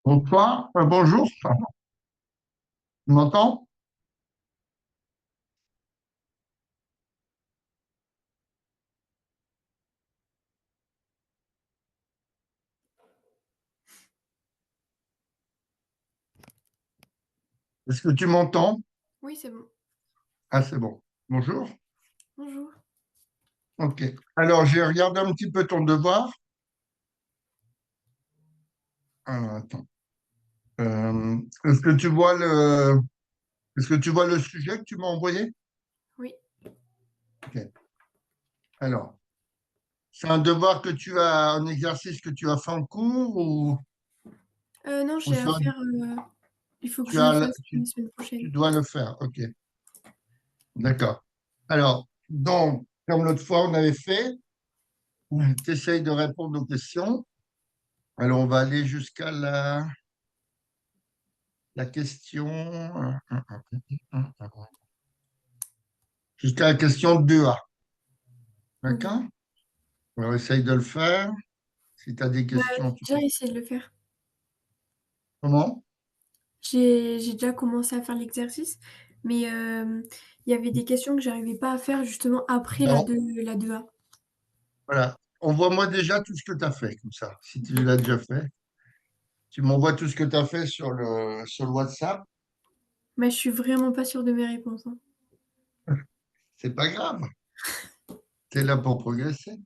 Bonsoir, bonjour, pardon. Tu m'entends? Est-ce que tu m'entends? Oui, c'est bon. Ah, c'est bon. Bonjour. Bonjour. Ok. Alors, j'ai regardé un petit peu ton devoir. Alors, attends. Est-ce que tu vois est-ce que tu vois le sujet que tu m'as envoyé? Oui. Ok. Alors, c'est un devoir que tu as, un exercice que tu as fait en cours Non, ou j'ai à faire. Il faut que tu je le as, fasse la semaine tu prochaine. dois le faire? Ok. D'accord. Alors, donc, comme l'autre fois on avait fait, tu essayes de répondre aux questions. Alors, on va aller jusqu'à la question, jusqu'à la question 2A. Ok. D'accord? Alors, essaye de le faire. Si tu as des Bah, questions, tu j'ai peux. déjà essayé de le faire. Comment? J'ai déjà commencé à faire l'exercice, mais il y avait des questions que j'arrivais pas à faire justement après Non. la 2A. Voilà. Envoie-moi déjà tout ce que tu as fait, comme ça. Si tu l'as déjà fait, tu m'envoies tout ce que tu as fait sur le WhatsApp. Mais je suis vraiment pas sûre de mes réponses, hein. C'est pas grave. Tu es là pour progresser.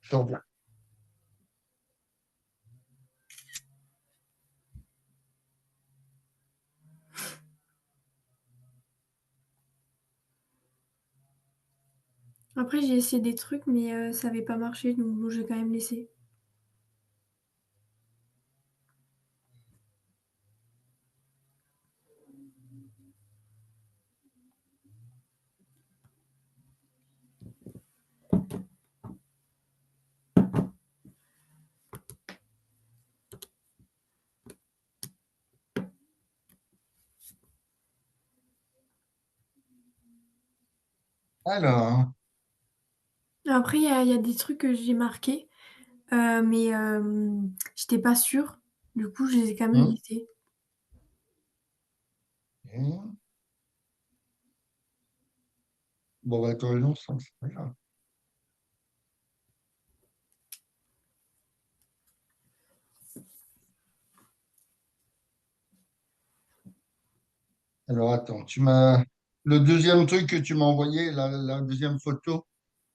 Je t'envoie. Après, j'ai essayé des trucs, mais ça avait pas marché, donc bon, j'ai quand même laissé. Alors, Après, il y a des trucs que j'ai marqués, mais j'étais pas sûre. Du coup, je les ai quand même hein, laissés. hein. Bon, bah, corrigeons ça, c'est pas grave. Alors, attends, le deuxième truc que tu m'as envoyé, la deuxième photo,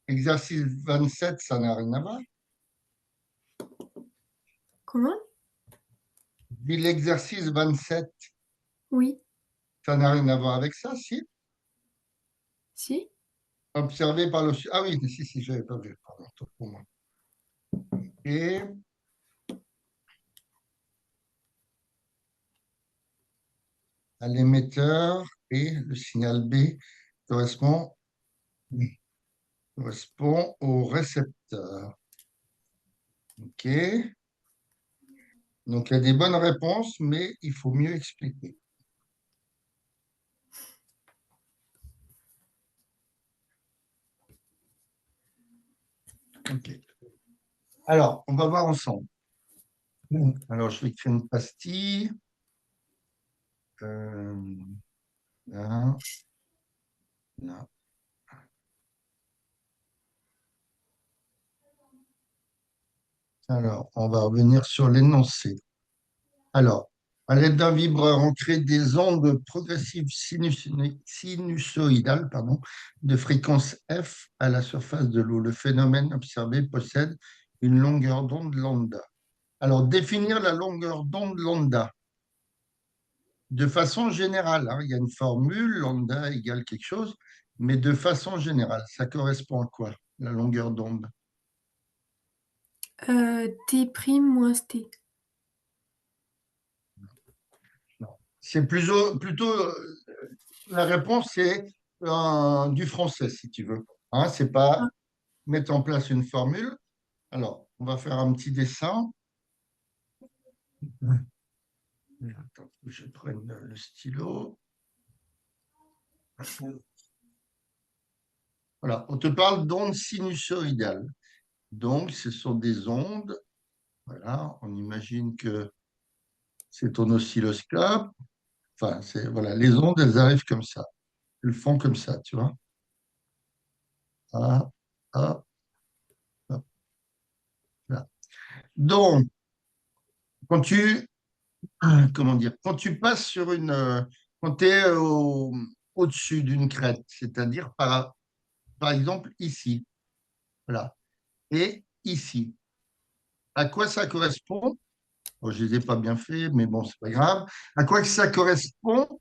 exercice 27, ça n'a rien à voir. Comment? Puis l'exercice 27, Oui. ça n'a rien à voir avec ça, si? Si? Observé par le... Ah oui, si, j'avais pas vu. Pardon, autant pour moi. Et à l'émetteur et le signal B correspond, correspond au récepteur. OK. Donc, il y a des bonnes réponses, mais il faut mieux expliquer. OK. Alors, on va voir ensemble. Alors, je vais créer une pastille. Euh, là, là. Alors, on va revenir sur l'énoncé. Alors, à l'aide d'un vibreur, on crée des ondes progressives sinusoïdales, pardon, de fréquence F à la surface de l'eau. Le phénomène observé possède une longueur d'onde lambda. Alors, définir la longueur d'onde lambda de façon générale, hein, il y a une formule, lambda égale quelque chose, mais de façon générale, ça correspond à quoi, la longueur d'onde? T' moins T. Non. C'est plutôt la réponse, c'est du français, si tu veux. Hein, c'est pas Ah, mettre en place une formule. Alors, on va faire un petit dessin. Attends, je prenne le stylo. Voilà, on te parle d'ondes sinusoïdales. Donc, ce sont des ondes. Voilà, on imagine que c'est ton oscilloscope. Enfin, voilà, les ondes, elles arrivent comme ça. Elles font comme ça, tu vois. Ah, ah, ah, là. Donc, quand tu, comment dire, quand tu passes sur quand tu es au-dessus d'une crête, c'est-à-dire par exemple ici, voilà, et ici, à quoi ça correspond? Bon, je ne les ai pas bien fait, mais bon, c'est pas grave. À quoi que ça correspond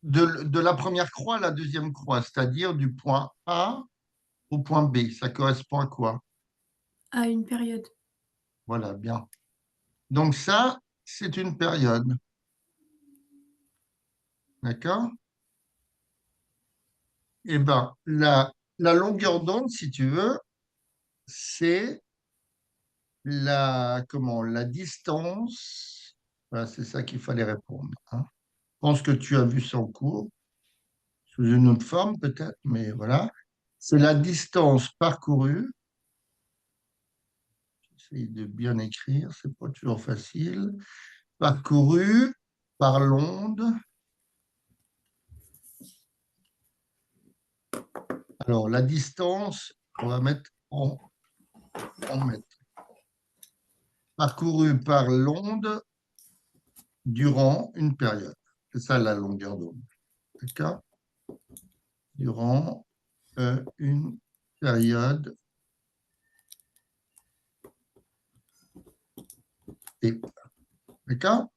de la première croix à la deuxième croix, c'est-à-dire du point A au point B. Ça correspond à quoi? À une période. Voilà, bien. Donc ça, c'est une période. D'accord? Eh bien, la longueur d'onde, si tu veux, c'est la distance. Voilà, c'est ça qu'il fallait répondre, hein. Je pense que tu as vu ça en cours, sous une autre forme peut-être, mais voilà. C'est la distance parcourue. J'essaie de bien écrire, c'est pas toujours facile. Parcourue par l'onde. Alors, la distance, on va mettre en mètres. Parcourue par l'onde durant une période. C'est ça la longueur d'onde. D'accord? Durant une période T. D'accord?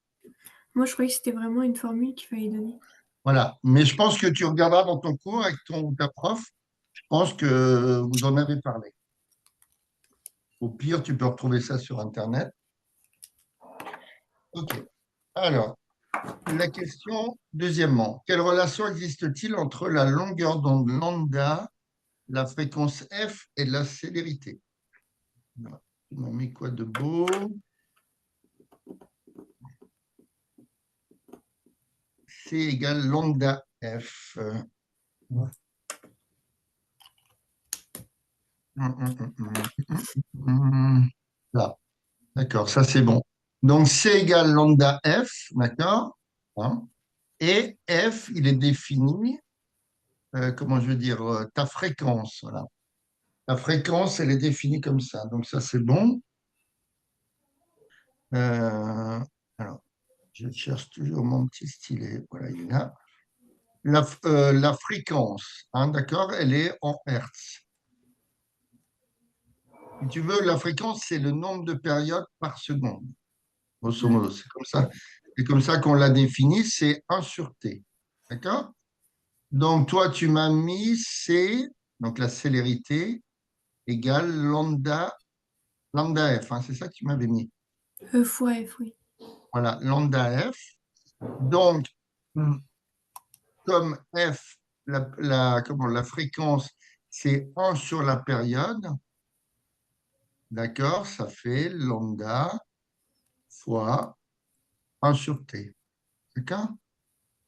Moi, je croyais que c'était vraiment une formule qu'il fallait donner. Voilà. Mais je pense que tu regarderas dans ton cours avec ta prof. Je pense que vous en avez parlé. Au pire, tu peux retrouver ça sur Internet. OK. Alors, la question, deuxièmement, quelle relation existe-t-il entre la longueur d'onde lambda, la fréquence F et la célérité? Voilà. Tu m'as mis quoi de beau? C égale lambda F. Ouais. Là, d'accord, ça c'est bon. Donc C égale lambda F, d'accord? Hein. Et F, il est défini, comment je veux dire, ta fréquence, voilà. La fréquence, elle est définie comme ça. Donc ça c'est bon. Euh, alors, je cherche toujours mon petit stylet. Voilà, il est là. La fréquence, hein, d'accord, elle est en Hertz. Si tu veux, la fréquence, c'est le nombre de périodes par seconde. Grosso Hmm. modo, c'est comme ça. C'est comme ça qu'on l'a défini, c'est 1 sur T. D'accord? Donc, toi, tu m'as mis C, donc la célérité, égale lambda F, hein, c'est ça que tu m'avais mis. Fois F, oui. Voilà, lambda F. Donc, comme F, la fréquence, c'est 1 sur la période, d'accord, ça fait lambda fois 1 sur T. D'accord?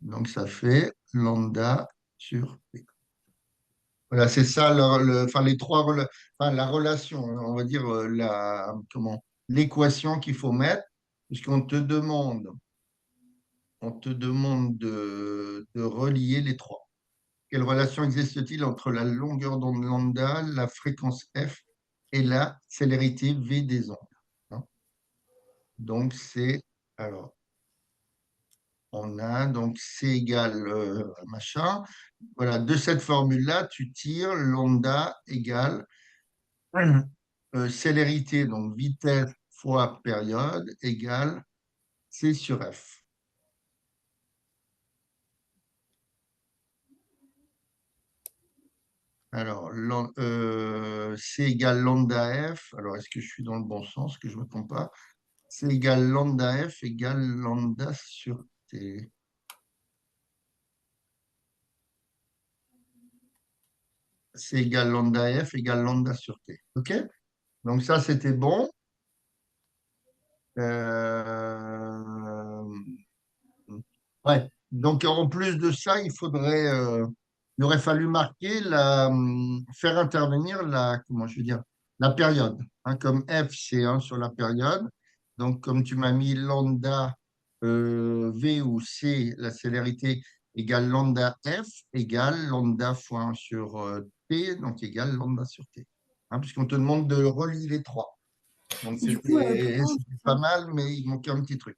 Donc, ça fait lambda sur T. Voilà, c'est ça, enfin, enfin, la relation, on va dire, l'équation qu'il faut mettre, puisqu'on on te demande de relier les trois. Quelle relation existe-t-il entre la longueur d'onde lambda, la fréquence F et la célérité V des ondes? Hein. Donc, alors, on a donc C égale machin. Voilà, de cette formule-là, tu tires lambda égale célérité, donc vitesse fois période, égale C sur F. Alors, C égale lambda F. Alors, est-ce que je suis dans le bon sens, que je ne me trompe pas? C égale lambda F égale lambda sur T. c'est égal lambda F égale lambda sur T. OK? Donc ça, c'était bon. Euh, Ouais. Donc, en plus de ça, il aurait fallu marquer faire intervenir comment je veux dire, la période. Hein, comme F, c'est 1 sur la période. Donc, comme tu m'as mis lambda V ou C, la célérité égale lambda F égale lambda fois 1 sur T, donc égale lambda sur T. Hein, puisqu'on te demande de relier les trois. Donc, Du coup, pourquoi on c'était fait pas ça? mal, mais il manquait un petit truc.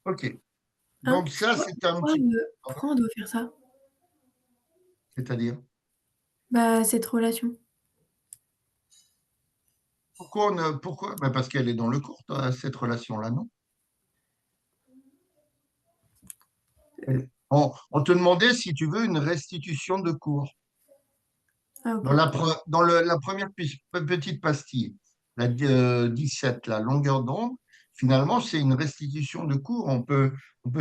OK. Hein? Donc, ça, Pourquoi, c'était un petit. pourquoi on doit faire ça? C'est-à-dire, Bah, cette relation. pourquoi? Ben, parce qu'elle est dans le cours, cette relation-là, non? On te demandait si tu veux une restitution de cours. Ah, ok. Dans la première petite pastille, la 17, la longueur d'onde, finalement, c'est une restitution de cours. On peut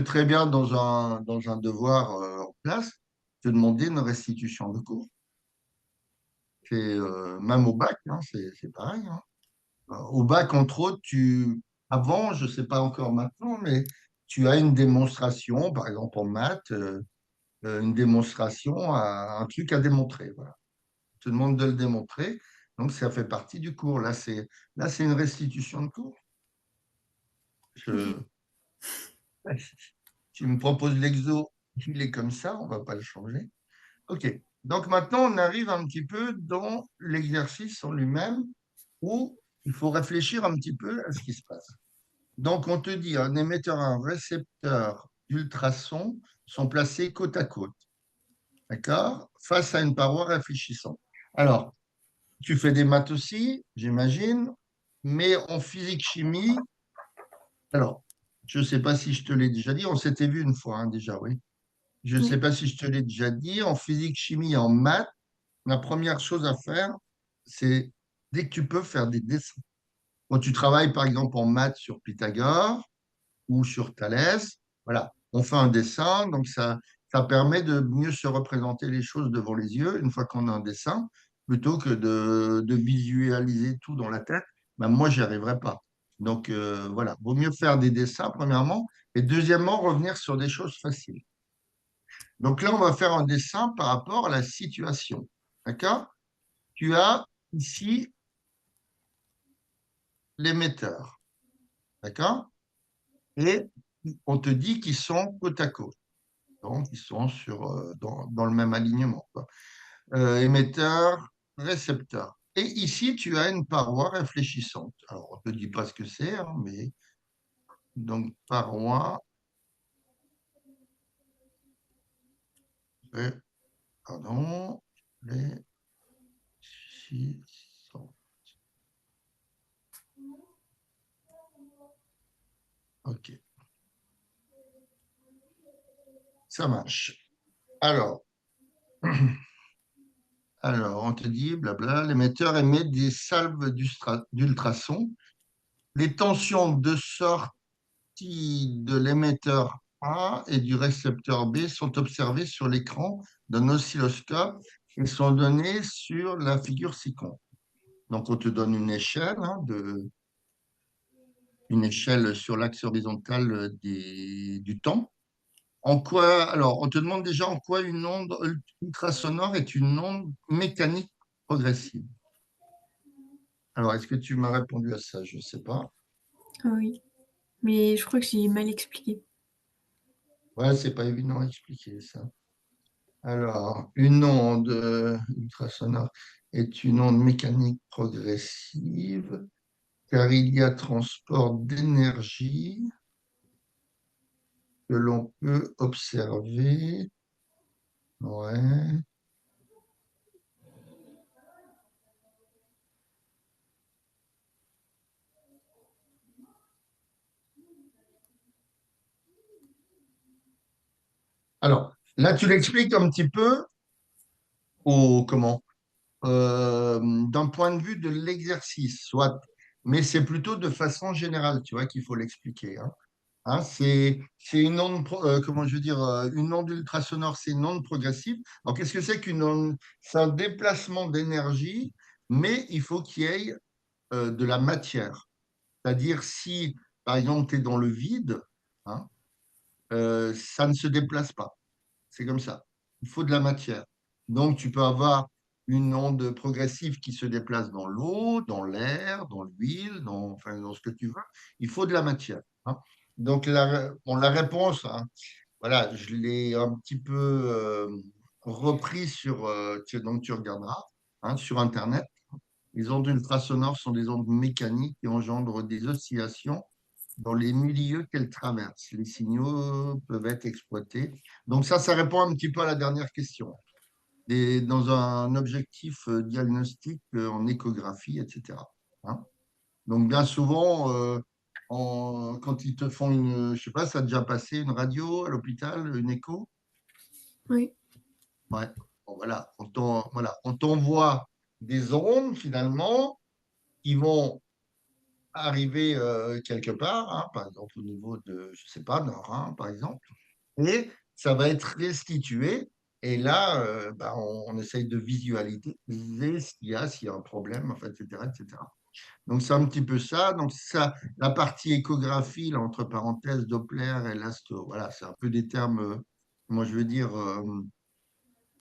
très bien, dans un devoir en classe, te demander une restitution de cours. Même au bac, hein, c'est pareil. Hein. Au bac, entre autres, avant, je ne sais pas encore maintenant, mais tu as une démonstration, par exemple en maths, une démonstration, un truc à démontrer. Voilà. On te demande de le démontrer, donc ça fait partie du cours. Là, c'est une restitution de cours. Ok. Je- Tu me proposes l'exo, il est comme ça, on ne va pas le changer. OK. Donc maintenant, on arrive un petit peu dans l'exercice en lui-même où il faut réfléchir un petit peu à ce qui se passe. Donc, on te dit un émetteur et un récepteur d'ultrasons sont placés côte à côte, d'accord, face à une paroi réfléchissante. Alors, tu fais des maths aussi, j'imagine, mais en physique-chimie, alors, je ne sais pas si je te l'ai déjà dit, on s'était vu une fois hein, déjà, oui. Je ne sais Oui. pas si je te l'ai déjà dit, en physique-chimie et en maths, la première chose à faire, c'est dès que tu peux faire des dessins. Quand tu travailles par exemple en maths sur Pythagore, ou sur Thalès. Voilà, on fait un dessin, donc ça permet de mieux se représenter les choses devant les yeux une fois qu'on a un dessin, plutôt que de visualiser tout dans la tête. Ben, moi, j'y arriverai pas. Donc voilà, vaut mieux faire des dessins, premièrement, et deuxièmement, revenir sur des choses faciles. Donc là, on va faire un dessin par rapport à la situation. D'accord? Tu as ici l'émetteur. D'accord? Et on te dit qu'ils sont côte à côte. Donc, ils sont dans le même alignement, quoi. Émetteur, récepteur. Et ici, tu as une paroi réfléchissante. Alors, on ne te dit pas ce que c'est, hein, mais donc paroi, ré- pardon, réfléchissante. OK, ça marche. Alors, on te dit, blabla, l'émetteur émet des salves d'ultrasons. Les tensions de sortie de l'émetteur A et du récepteur B sont observées sur l'écran d'un oscilloscope et sont données sur la figure ci-contre. Donc, on te donne une échelle, hein, une échelle sur l'axe horizontal du temps. Alors, on te demande déjà en quoi une onde ultrasonore est une onde mécanique progressive. Alors, est-ce que tu m'as répondu à ça? Je ne sais pas. Ah oui. Mais je crois que j'ai mal expliqué. Ouais, c'est pas évident à expliquer ça. Alors, une onde ultrasonore est une onde mécanique progressive car il y a transport d'énergie que l'on peut observer. Ouais. Alors, là, tu l'expliques un petit peu comment? D'un point de vue de l'exercice, soit, mais c'est plutôt de façon générale, tu vois, qu'il faut l'expliquer. Hein. Hein, c'est une onde, comment je veux dire, une onde ultrasonore, c'est une onde progressive. Alors, qu'est-ce que c'est qu'une onde? C'est un déplacement d'énergie, mais il faut qu'il y ait de la matière. C'est-à-dire, si, par exemple, tu es dans le vide, hein, ça ne se déplace pas. C'est comme ça. Il faut de la matière. Donc, tu peux avoir une onde progressive qui se déplace dans l'eau, dans l'air, dans l'huile, enfin, dans ce que tu veux. Il faut de la matière. Hein. Donc, bon, la réponse, hein, voilà, je l'ai un petit peu repris donc tu regarderas hein, sur Internet. Les ondes ultrasonores sont des ondes mécaniques qui engendrent des oscillations dans les milieux qu'elles traversent. Les signaux peuvent être exploités. Donc ça répond un petit peu à la dernière question. Dans un objectif diagnostic en échographie, etc. Hein. Donc bien souvent, quand ils te font je sais pas, ça a déjà passé une radio à l'hôpital, une écho? Oui, Ouais. Bon, voilà, on t'envoie des ondes finalement qui vont arriver quelque part, hein, par exemple au niveau de, je sais pas, d'un rein, par exemple, et ça va être restitué. Et là, bah, on essaye de visualiser s'il y a un problème, enfin, etc., etc. Donc, c'est un petit peu ça. Donc, ça, la partie échographie, là, entre parenthèses, Doppler, élasto, voilà, c'est un peu des termes, moi, je veux dire,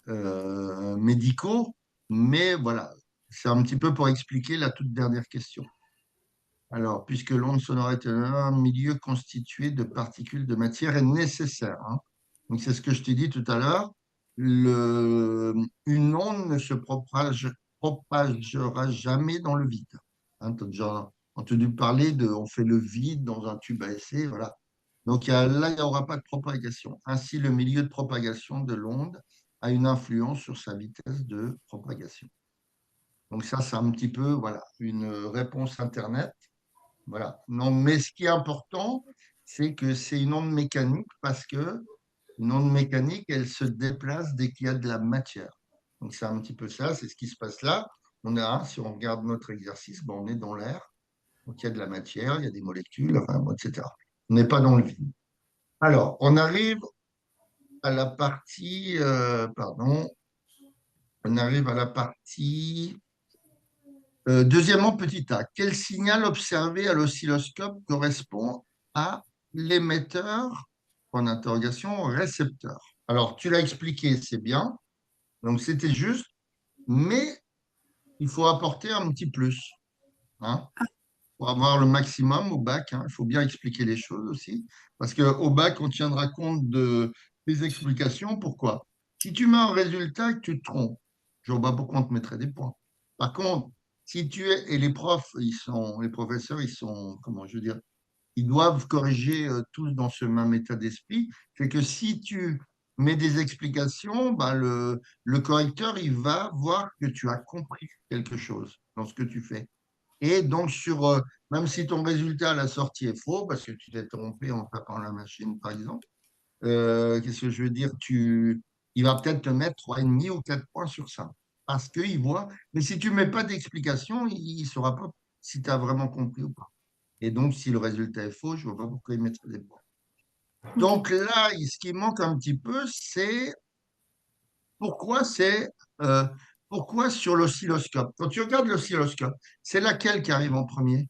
médicaux, mais voilà, c'est un petit peu pour expliquer la toute dernière question. Alors, puisque l'onde sonore est un milieu constitué de particules de matière est nécessaire. Hein. Donc, c'est ce que je t'ai dit tout à l'heure. Une onde ne se propagera jamais dans le vide. Hein, tu as déjà entendu parler de, on fait le vide dans un tube à essai, voilà. Donc là, il n'y aura pas de propagation. Ainsi, le milieu de propagation de l'onde a une influence sur sa vitesse de propagation. Donc ça, c'est un petit peu, voilà, une réponse Internet. Voilà. Non, mais ce qui est important, c'est que c'est une onde mécanique parce que une onde mécanique, elle se déplace dès qu'il y a de la matière. Donc c'est un petit peu ça, c'est ce qui se passe là. Si on regarde notre exercice, ben, on est dans l'air, donc il y a de la matière, il y a des molécules, enfin, bon, etc. On n'est pas dans le vide. Alors, on arrive à la partie, pardon, on arrive à la partie deuxièmement, petit a, quel signal observé à l'oscilloscope correspond à l'émetteur, en interrogation, récepteur? Alors, tu l'as expliqué, c'est bien, donc c'était juste, mais il faut apporter un petit plus, hein, pour avoir le maximum au bac. Hein, il faut bien expliquer les choses aussi, parce qu'au bac, on tiendra compte de tes explications. Pourquoi? Si tu mets un résultat et que tu te trompes, je vois pas pourquoi on te mettrait des points. Par contre, si tu es, et les profs, les professeurs, ils sont, comment je veux dire, ils doivent corriger tous dans ce même état d'esprit. C'est que si tu mets des explications, bah, le correcteur, il va voir que tu as compris quelque chose dans ce que tu fais. Et donc, même si ton résultat à la sortie est faux, parce que tu t'es trompé en tapant la machine, par exemple, qu'est-ce que je veux dire? Il va peut-être te mettre 3,5 ou 4 points sur ça. Parce qu'il voit. Mais si tu ne mets pas d'explication, il ne saura pas si tu as vraiment compris ou pas. Et donc, si le résultat est faux, je ne vois pas pourquoi il mettrait des points. ok. Donc là, ce qui manque un petit peu, c'est pourquoi c'est euh, pourquoi sur l'oscilloscope. Quand tu regardes l'oscilloscope, c'est laquelle qui arrive en premier?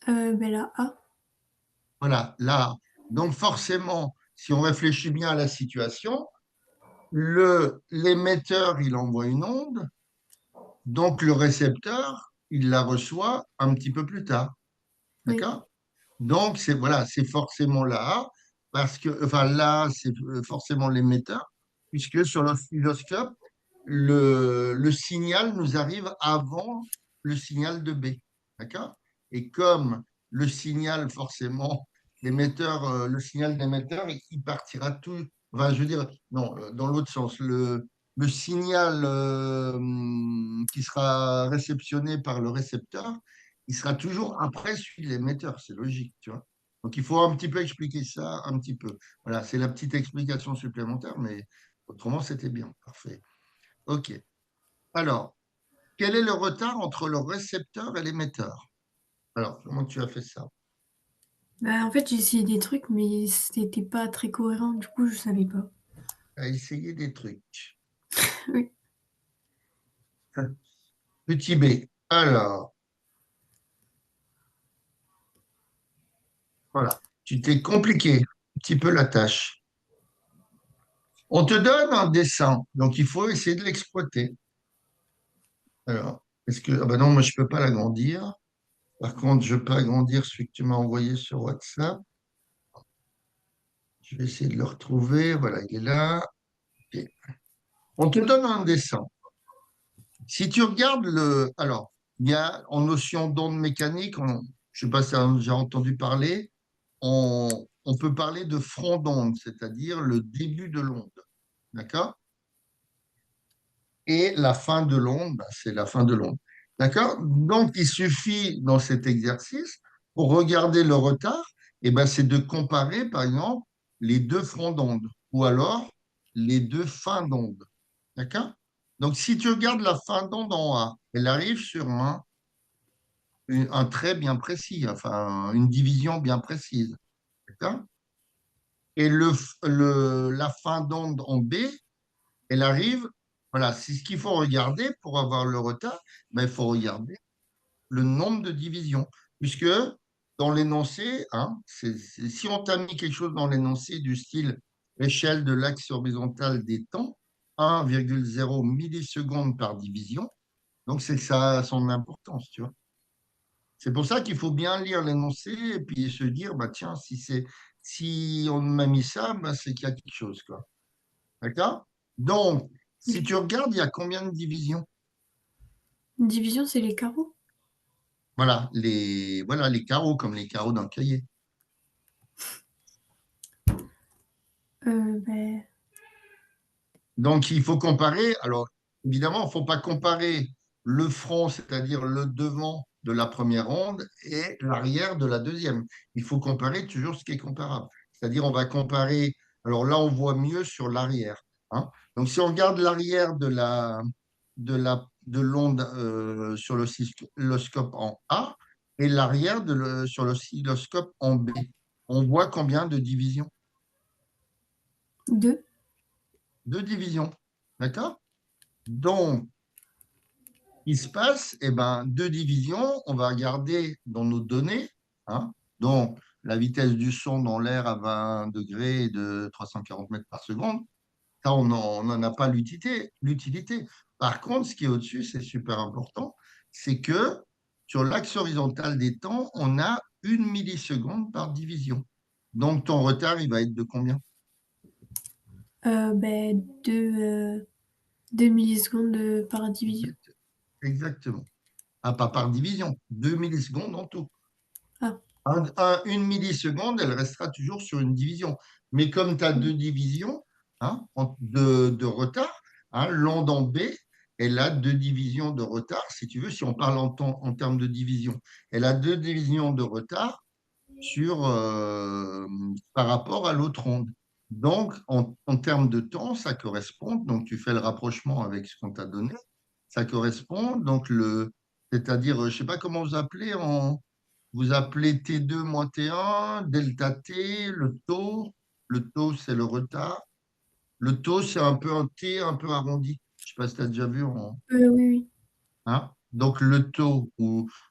Ben là, A. Voilà, là. Donc forcément, si on réfléchit bien à la situation, l'émetteur, il envoie une onde, donc le récepteur, il la reçoit un petit peu plus tard. Oui, D'accord? Donc, c'est forcément là, parce que, enfin, là, c'est forcément l'émetteur, puisque sur l'oscilloscope, le signal nous arrive avant le signal de B. D'accord? Et comme le signal, forcément, le signal d'émetteur, il partira tout, enfin, je veux dire, non, dans l'autre sens, le signal qui sera réceptionné par le récepteur, il sera toujours après celui de l'émetteur, c'est logique, tu vois. Donc il faut un petit peu expliquer ça, un petit peu. Voilà, c'est la petite explication supplémentaire, mais autrement c'était bien, parfait. Ok. Alors, quel est le retard entre le récepteur et l'émetteur? Alors, comment tu as fait ça? Bah, en fait, j'ai essayé des trucs, mais c'était pas très cohérent, du coup, je savais pas. À essayer des trucs. Oui. Petit B. Alors, voilà. Tu t'es compliqué un petit peu la tâche. On te donne un dessin, donc il faut essayer de l'exploiter. Alors, est-ce que... Ah ben non, moi, je peux pas l'agrandir. Par contre, je peux agrandir celui que tu m'as envoyé sur WhatsApp. Je vais essayer de le retrouver. Voilà, il est là. Ok. On te donne un dessin. Si tu regardes le... Alors, il y a en notion d'onde mécanique, je ne sais pas si tu as déjà entendu parler, on peut parler de front d'onde, c'est-à-dire le début de l'onde. D'accord? Et la fin de l'onde, bah, c'est la fin de l'onde. D'accord? Donc, il suffit dans cet exercice, pour regarder le retard, et ben, c'est de comparer, par exemple, les deux fronts d'onde ou alors les deux fins d'onde. D'accord? Donc, si tu regardes la fin d'onde en A, elle arrive sur un trait bien précis, enfin, une division bien précise. D'accord? Et la fin d'onde en B, elle arrive, voilà, c'est ce qu'il faut regarder pour avoir le retard, mais il faut regarder le nombre de divisions. Puisque dans l'énoncé, hein, si on t'a mis quelque chose dans l'énoncé du style échelle de l'axe horizontal des temps, 1,0 millisecondes par division, donc c'est que ça a son importance, tu vois. C'est pour ça qu'il faut bien lire l'énoncé et puis se dire, bah tiens, si on m'a mis ça, bah, c'est qu'il y a quelque chose, quoi. D'accord? Donc, si tu regardes, il y a combien de divisions? Une division, c'est les carreaux? Voilà, les carreaux, comme les carreaux d'un cahier. Ben, Donc, il faut comparer. Alors, évidemment, il ne faut pas comparer le front, c'est-à-dire le devant de la première onde, et l'arrière de la deuxième. Il faut comparer toujours ce qui est comparable. C'est-à-dire, on va comparer. Alors là, on voit mieux sur l'arrière, hein. Donc, si on regarde l'arrière de l'onde sur l'oscilloscope en A et l'arrière sur l'oscilloscope en B, on voit combien de divisions? deux. Deux divisions. D'accord? Donc, il se passe, eh ben, deux divisions, on va regarder dans nos données, hein, donc la vitesse du son dans l'air à 20 degrés et de 340 mètres par seconde, ça, on n'en a pas l'utilité. Par contre, ce qui est au-dessus, c'est super important, c'est que sur l'axe horizontal des temps, on a 1 milliseconde par division. Donc, ton retard, il va être de combien? Ben, 2 millisecondes par division. Exactement. Ah, pas par division, 2 millisecondes en tout. Ah, 1 milliseconde, elle restera toujours sur une division. Mais comme tu as deux divisions, hein, de retard, hein, l'onde en B, elle a deux divisions de retard, si tu veux, si on parle en termes de division. Elle a deux divisions de retard par rapport à l'autre onde. Donc, en termes de temps, ça correspond, donc tu fais le rapprochement avec ce qu'on t'a donné, ça correspond, donc c'est-à-dire, je ne sais pas comment vous appelez T2 moins T1, delta T, le taux. Le taux, c'est le retard. Le taux, c'est un peu un T un peu arrondi. Je ne sais pas si tu as déjà vu. oui, oui. Hein. Donc, le taux,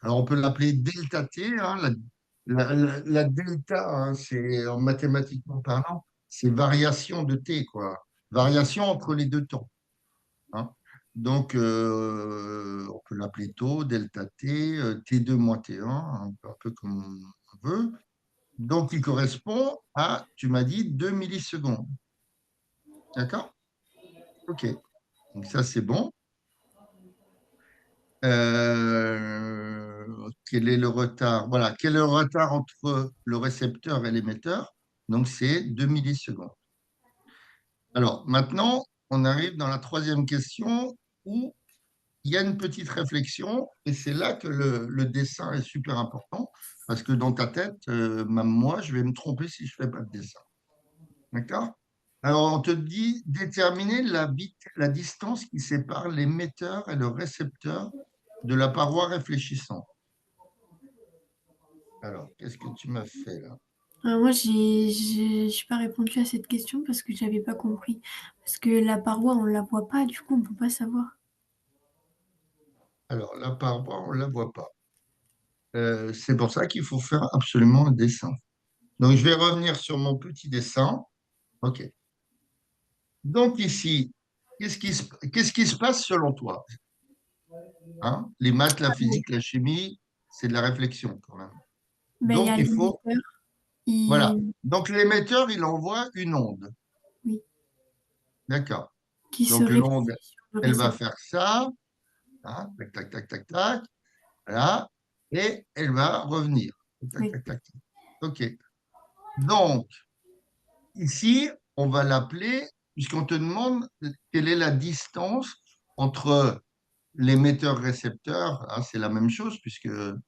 alors on peut l'appeler delta T. Hein, la delta, hein, c'est mathématiquement parlant, c'est variation de T, quoi. Variation entre les deux temps. Hein. Donc, on peut l'appeler taux, delta T, T2 moins T1, un peu comme on veut. Donc, il correspond à, tu m'as dit, 2 millisecondes. D'accord? OK. Donc, ça, c'est bon. Quel est le retard? Voilà. Quel est le retard entre le récepteur et l'émetteur? Donc, c'est 2 millisecondes. Alors, maintenant, on arrive dans la troisième question où il y a une petite réflexion et c'est là que le dessin est super important parce que dans ta tête, même moi, je vais me tromper si je ne fais pas de dessin. D'accord? Alors, on te dit déterminer la distance qui sépare l'émetteur et le récepteur de la paroi réfléchissante. Alors, qu'est-ce que tu m'as fait là? Moi, j'ai pas répondu à cette question parce que j'avais pas compris. Parce que la paroi, on la voit pas, du coup, on peut pas savoir. Alors, la paroi, on ne la voit pas. C'est pour ça qu'il faut faire absolument un dessin. Donc, je vais revenir sur mon petit dessin. OK. Donc, ici, qu'est-ce qui se passe selon toi? Hein? Les maths, la physique, la chimie, c'est de la réflexion quand même. Ben, il y Donc, a il faut, l'émetteur, voilà. il... Donc, l'émetteur, il envoie une onde. oui, D'accord. qui se Donc, l'onde, réfléchit sur le elle va récepteur. faire ça. Hein, tac, tac, tac, tac, tac. Voilà. Et elle va revenir. Tac, Oui. tac, tac, tac. OK. Donc, ici, on va l'appeler, puisqu'on te demande quelle est la distance entre l'émetteur-récepteur, hein, c'est la même chose, puisqu'ils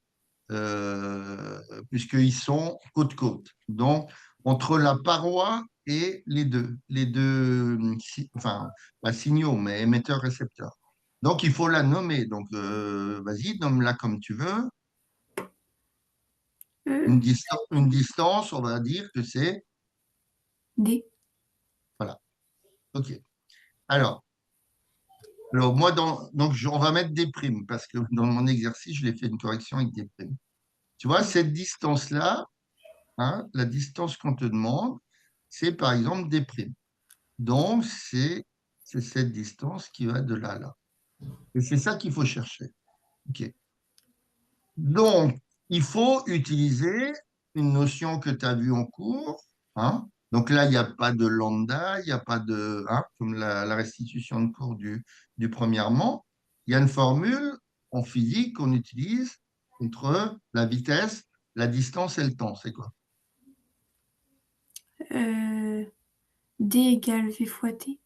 sont côte-côte. Donc, entre la paroi et enfin, pas signaux, mais émetteur-récepteur. Donc, il faut la nommer. Donc, vas-y, nomme-la comme tu veux. Euh, Une distance, on va dire que c'est, D. voilà, OK. Alors, moi, on va mettre des primes, parce que dans mon exercice, je l'ai fait une correction avec des primes. Tu vois, cette distance-là, hein, la distance qu'on te demande, c'est par exemple des primes. Donc, c'est cette distance qui va de là à là. Et c'est ça qu'il faut chercher. OK. Donc, il faut utiliser une notion que tu as vue en cours. Hein. Donc là, il n'y a pas de lambda, il n'y a pas de, hein, comme la restitution de cours du premièrement. Il y a une formule en physique qu'on utilise entre la vitesse, la distance et le temps. C'est quoi? Euh, D égale V fois T.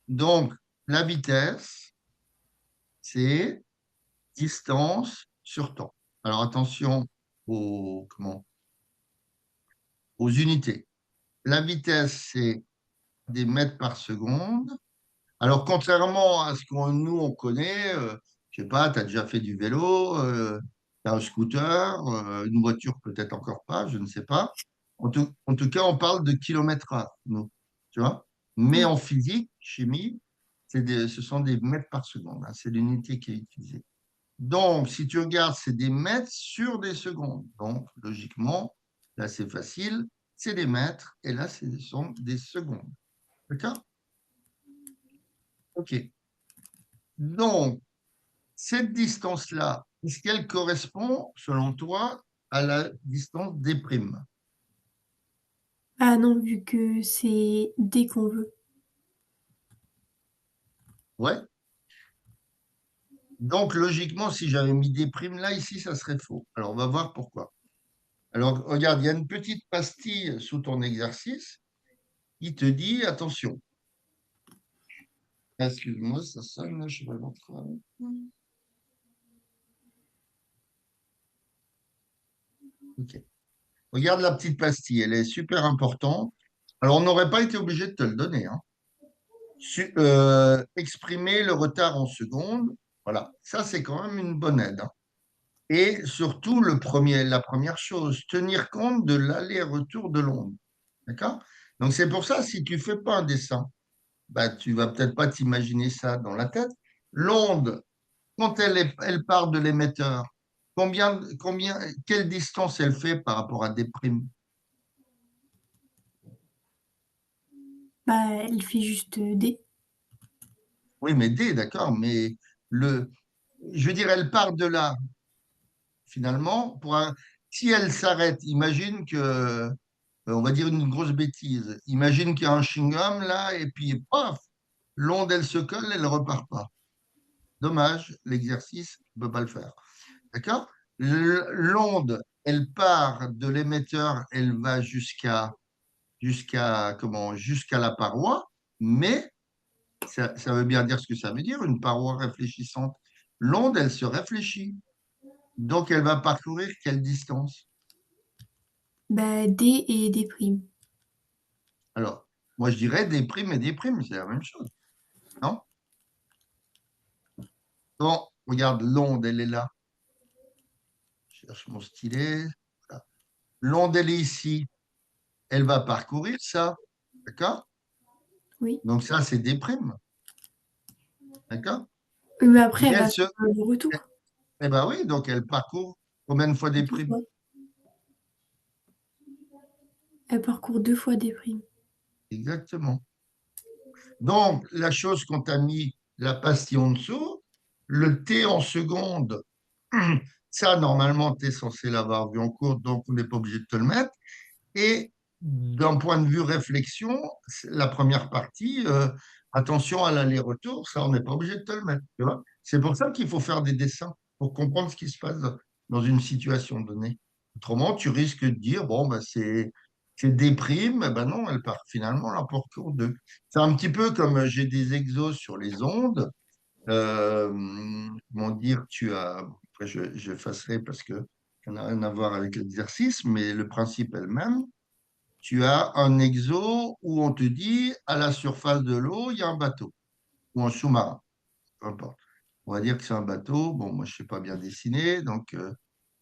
Donc, la vitesse, c'est distance sur temps. Alors attention aux unités. La vitesse, c'est des mètres par seconde. Alors, contrairement à ce qu'on nous, on connaît, je sais pas, tu as déjà fait du vélo, tu as un scooter, une voiture peut-être encore pas, je ne sais pas. En tout cas, on parle de kilomètres-heure, nous, tu vois. Mais Oui. en physique, chimie, ce sont des mètres par seconde, hein, c'est l'unité qui est utilisée. Donc, si tu regardes, c'est des mètres sur des secondes. Donc, logiquement, là, c'est facile, c'est des mètres, et là, ce sont des secondes. D'accord? OK. Donc, cette distance-là, est-ce qu'elle correspond, selon toi, à la distance des primes? Ah non, vu que c'est D qu'on veut. Ouais. Donc, logiquement, si j'avais mis des primes là, ici, ça serait faux. Alors, on va voir pourquoi. Alors, regarde, il y a une petite pastille sous ton exercice qui te dit, attention, excuse-moi, ça sonne, là, je vais montrer. OK. Regarde la petite pastille, elle est super importante. Alors, on n'aurait pas été obligé de te le donner, hein. Exprimer le retard en secondes, voilà, ça c'est quand même une bonne aide, hein. Et surtout, la première chose, tenir compte de l'aller-retour de l'onde. D'accord? Donc c'est pour ça, si tu fais pas un dessin, bah, tu vas peut-être pas t'imaginer ça dans la tête. L'onde, quand elle part de l'émetteur, quelle distance elle fait par rapport à des primes? Bah, elle fait juste D. Oui, mais D, d'accord, mais le, je veux dire, elle part de là, finalement, si elle s'arrête, imagine que, on va dire une grosse bêtise, imagine qu'il y a un chewing-gum là, et puis, paf, l'onde, elle se colle, elle ne repart pas. Dommage, l'exercice ne peut pas le faire. D'accord? L'onde, elle part de l'émetteur, elle va jusqu'à la paroi, mais ça veut bien dire ce que ça veut dire, une paroi réfléchissante. L'onde, elle se réfléchit. Donc, elle va parcourir quelle distance? Bah, D et D prime. Alors, moi, je dirais des primes et des primes, c'est la même chose, non? Bon, regarde, l'onde, elle est là. cherche mon stylet. Voilà. L'onde, elle est ici. Elle va parcourir ça. D'accord? Oui. Donc ça, c'est des primes. D'accord? Oui, mais après, Mais elle elle a se... le retour. Eh ben oui, donc elle parcourt combien de fois des 2 primes? fois. Elle parcourt 2 fois des primes. Exactement. Donc, la chose qu'on t'a mis la pastille en dessous, le T en seconde, ça, normalement, tu es censé l'avoir vu en cours, donc on n'est pas obligé de te le mettre. Et d'un point de vue réflexion, la première partie, attention à l'aller-retour, ça, on n'est pas obligé de te le mettre. Tu vois. C'est pour ça qu'il faut faire des dessins, pour comprendre ce qui se passe dans une situation donnée. Autrement, tu risques de dire, bon, ben, c'est des primes, eh ben non, elle part finalement là pour cours 2. C'est un petit peu comme j'ai des exos sur les ondes. Euh, Comment dire, tu as, après j'effacerai parce que ça n'a rien à voir avec l'exercice, mais le principe est le même. Tu as un exo où on te dit à la surface de l'eau, il y a un bateau ou un sous-marin, peu importe. On va dire que c'est un bateau. Bon, moi, je ne sais pas bien dessiner, donc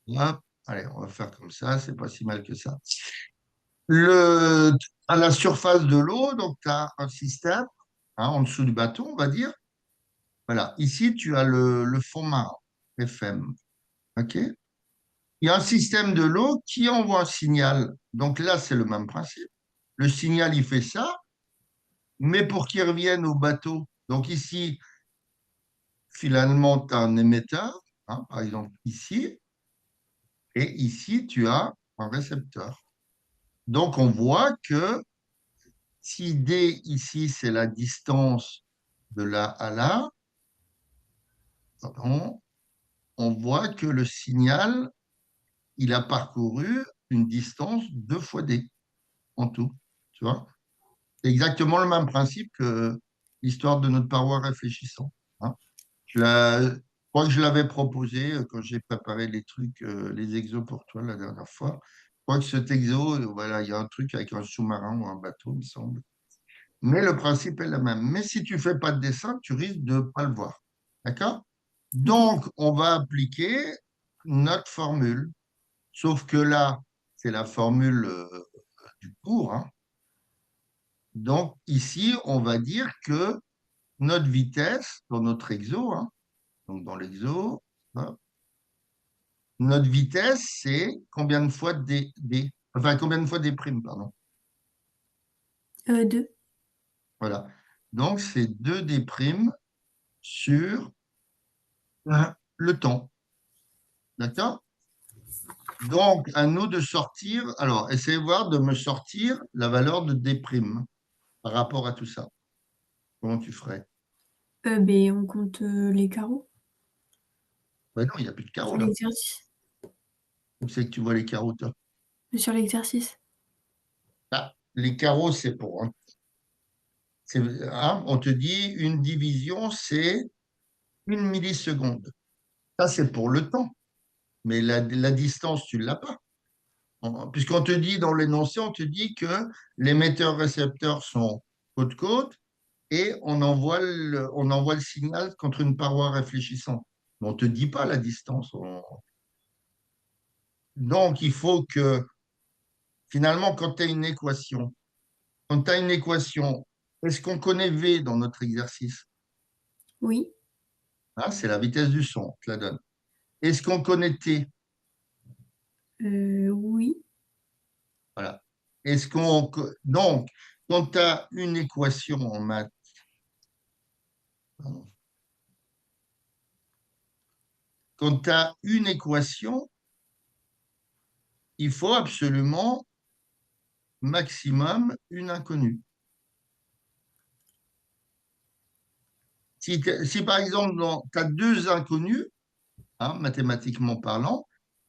hop, allez, on va faire comme ça, c'est pas si mal que ça. Le, à la surface de l'eau, donc tu as un système, hein, en dessous du bateau, on va dire. Voilà, ici, tu as le fond marin, FM. OK? Il y a un système de l'eau qui envoie un signal. Donc là, c'est le même principe. Le signal, il fait ça, mais pour qu'il revienne au bateau. Donc ici, finalement, tu as un émetteur, hein, par exemple ici, et ici, tu as un récepteur. Donc on voit que si D ici, c'est la distance de là à là, pardon, on voit que le signal, il a parcouru une distance 2 fois D en tout. Tu vois? C'est exactement le même principe que l'histoire de notre paroi réfléchissante. Hein. Je crois que je l'avais proposé quand j'ai préparé les trucs, les exos pour toi la dernière fois. Je crois que cet exo, voilà, il y a un truc avec un sous-marin ou un bateau, il me semble. Mais le principe est le même. Mais si tu fais pas de dessin, tu risques de ne pas le voir. D'accord? OK. Donc, on va appliquer notre formule. Sauf que là, c'est la formule du cours. Hein. Donc, ici, on va dire que notre vitesse dans notre exo, hein, donc dans l'exo, hop, notre vitesse, c'est combien de fois enfin, combien de fois des primes, pardon. 2. Voilà. Donc, c'est 2 des primes sur le temps. D'accord? Donc, à nous de sortir. Alors, essayez de voir de me sortir la valeur de D' par rapport à tout ça. Comment tu ferais? Beh, on compte, les carreaux Ben non, il n'y a plus de sur carreaux là. l'exercice. Où c'est que tu vois les carreaux, toi? Sur l'exercice. Ah, les carreaux, c'est pour. Hein, on te dit une division, c'est 1 milliseconde. Ça, c'est pour le temps. Mais la distance, tu ne l'as pas. Puisqu'on te dit dans l'énoncé, on te dit que l'émetteur-récepteur sont côte-côte et on envoie le signal contre une paroi réfléchissante. Mais on ne te dit pas la distance. Donc, il faut que, finalement, quand tu as une équation, est-ce qu'on connaît V dans notre exercice? Oui. Ah, c'est la vitesse du son, je te la donne. Est-ce qu'on connaît T? Oui. Voilà. Donc, quand tu as une équation en maths, pardon, quand tu as une équation, il faut absolument maximum une inconnue. Si par exemple, tu as 2 inconnus, hein, mathématiquement parlant,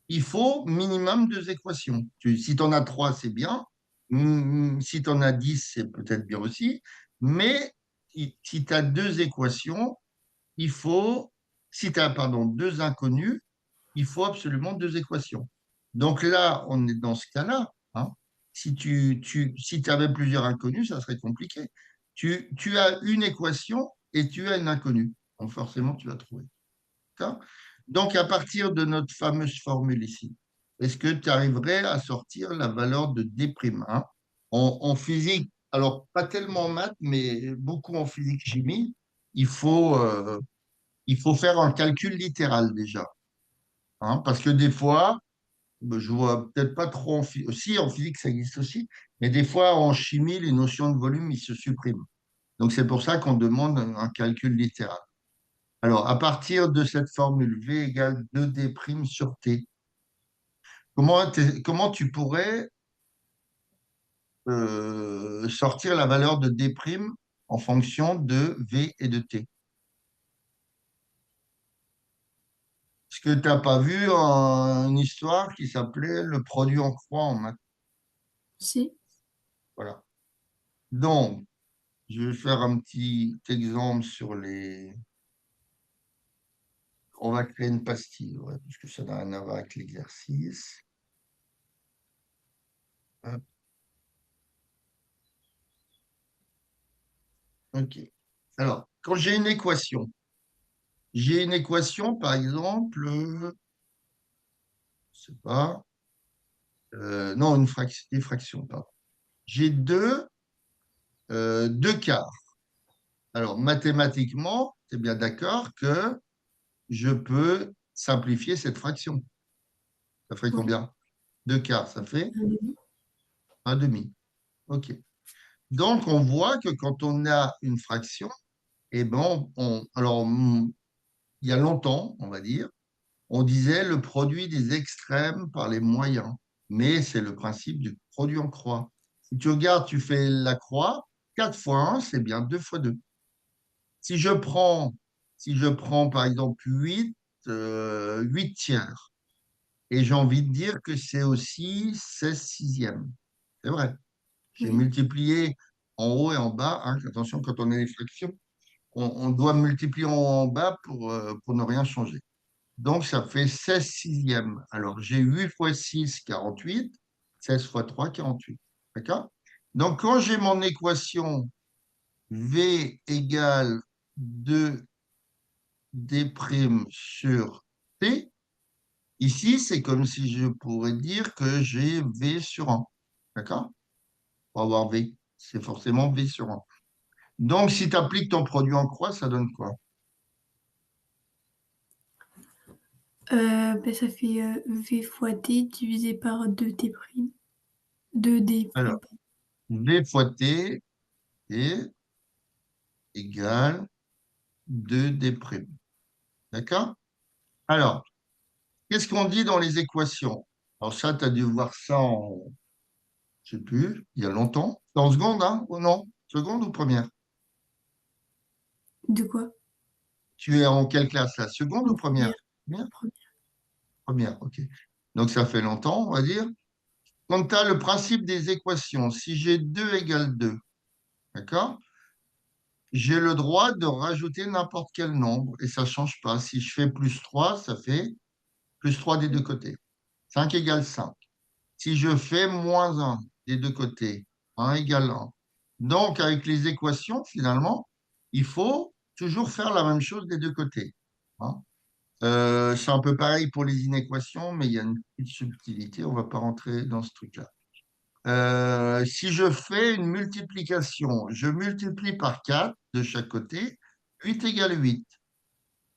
il faut minimum 2 équations. Si tu en as 3, c'est bien. Si tu en as 10, c'est peut-être bien aussi. Mais si tu as 2 équations, il faut, si tu as, pardon, 2 inconnus, il faut absolument 2 équations. Donc là, on est dans ce cas-là. Hein. Si tu avais plusieurs inconnus, ça serait compliqué. Tu as une équation et tu as une inconnue. Donc forcément, tu vas trouver. D'accord. Donc, à partir de notre fameuse formule ici, est-ce que tu arriverais à sortir la valeur de D', hein? En physique, alors pas tellement en maths, mais beaucoup en physique-chimie, il faut, euh, il faut faire un calcul littéral déjà, hein, parce que des fois, ben, je vois peut-être pas trop en physique, si en physique ça existe aussi, mais des fois en chimie, les notions de volume, ils se suppriment. Donc c'est pour ça qu'on demande un calcul littéral. Alors, à partir de cette formule V égale 2D' sur T, comment tu pourrais sortir la valeur de D' en fonction de V et de T? Est-ce que tu n'as pas vu une histoire qui s'appelait le produit en croix en maths? Si, Voilà. Donc, je vais faire un petit exemple sur les. On va créer une pastille, ouais, puisque ça n'a rien à voir avec l'exercice. Hop, OK. Alors, quand j'ai une équation, par exemple, je sais pas, non, des fractions, pardon. J'ai deux quarts. Alors, mathématiquement, tu es bien d'accord que je peux simplifier cette fraction. Ça ferait oui. combien? Deux quarts, ça fait Euh, un demi. OK. Donc, on voit que quand on a une fraction, eh ben, alors, il y a longtemps, on va dire, on disait le produit des extrêmes par les moyens. Mais c'est le principe du produit en croix. Si tu regardes, tu fais la croix, 4 fois 1, c'est bien 2 fois 2. Si je prends, si je prends par exemple 8, 8 tiers, et j'ai envie de dire que c'est aussi 16 sixièmes. C'est vrai. J'ai oui, multiplié en haut et en bas, hein. Attention, quand on a les fractions, on doit multiplier en haut et en bas pour ne rien changer. Donc, ça fait 16 sixièmes. Alors, j'ai 8 fois 6, 48. 16 fois 3, 48. D'accord? Donc, quand j'ai mon équation V égale 2D' sur T, ici, c'est comme si je pourrais dire que j'ai V sur 1. D'accord? Pour avoir V, c'est forcément V sur 1. Donc, si tu appliques ton produit en croix, ça donne quoi? ben, ça fait V fois T divisé par 2T'. 2D'. Alors, V fois T est égal 2D'. D'accord? Alors, qu'est-ce qu'on dit dans les équations? Alors ça, tu as dû voir ça en, je sais plus, il y a longtemps. En seconde, hein? Ou non? Seconde ou première? De quoi? Tu es en quelle classe là? Seconde ou En première? première. Première, Première. première, ok. Donc ça fait longtemps, on va dire. Quand tu as le principe des équations, si j'ai 2 égale 2, d'accord? J'ai le droit de rajouter n'importe quel nombre et ça ne change pas. Si je fais plus 3, ça fait plus 3 des deux côtés. 5 égale 5. Si je fais moins un des deux côtés, 1 égale 1. Donc, avec les équations, finalement, il faut toujours faire la même chose des deux côtés, hein. C'est un peu pareil pour les inéquations, mais il y a une petite subtilité, on ne va pas rentrer dans ce truc-là. Si je fais une multiplication, je multiplie par 4 de chaque côté, 8 égale 8.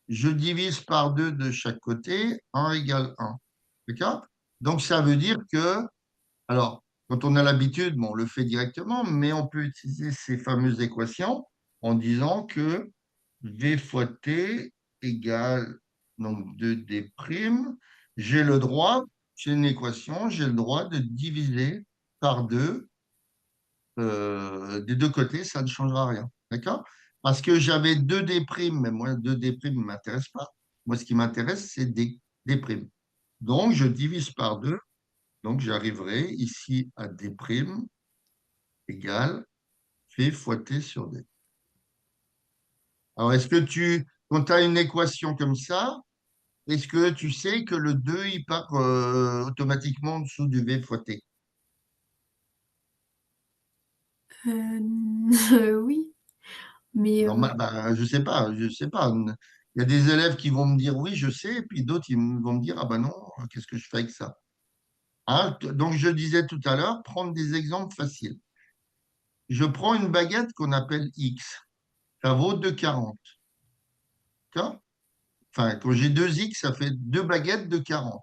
Je divise par 2 de chaque côté, 1 égale 1. D'accord? Donc, ça veut dire que alors, quand on a l'habitude, bon, on le fait directement, mais on peut utiliser ces fameuses équations en disant que V fois T égale donc 2D'. J'ai le droit, c'est une équation, j'ai le droit de diviser par 2 des deux côtés, ça ne changera rien. D'accord? Parce que j'avais 2D', mais moi, 2D' ne m'intéresse pas. Moi, ce qui m'intéresse, c'est D'. Donc, je divise par 2. Donc, j'arriverai ici à D' égale P fois T sur D. Alors, quand tu as une équation comme ça, est-ce que tu sais que le 2 il part automatiquement en dessous du V fois T? Oui, mais Normal, bah, je sais pas, je sais pas. Il y a des élèves qui vont me dire oui, je sais, et puis d'autres vont me dire ah ben non, qu'est-ce que je fais avec ça? Hein, donc je disais tout à l'heure, prendre des exemples faciles. Je prends une baguette qu'on appelle X, ça vaut 2,40. D'accord. Enfin, quand j'ai deux X, ça fait deux baguettes de 40.